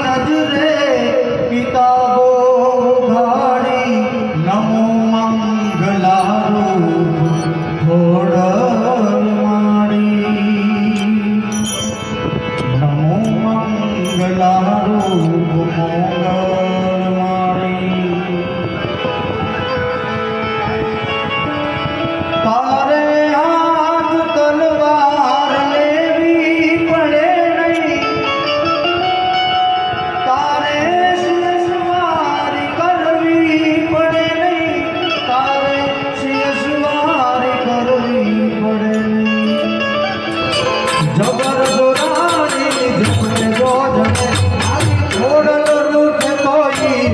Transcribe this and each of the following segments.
નજરે કિતાબો ઉઘાડી નમો મંગલારૂપ ઘોડલ માડી નમો મંગલારૂપ મોગલ માડી તારે હાથ તલવાર લેવી પડે નહીં તારે સવારી કરવી પડે નહીં તારે સવારી કરવી પડે નહીં જબર દોરાણી જમણે જોજને ઘોડલ રૂટ કોઈ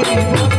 Thank you.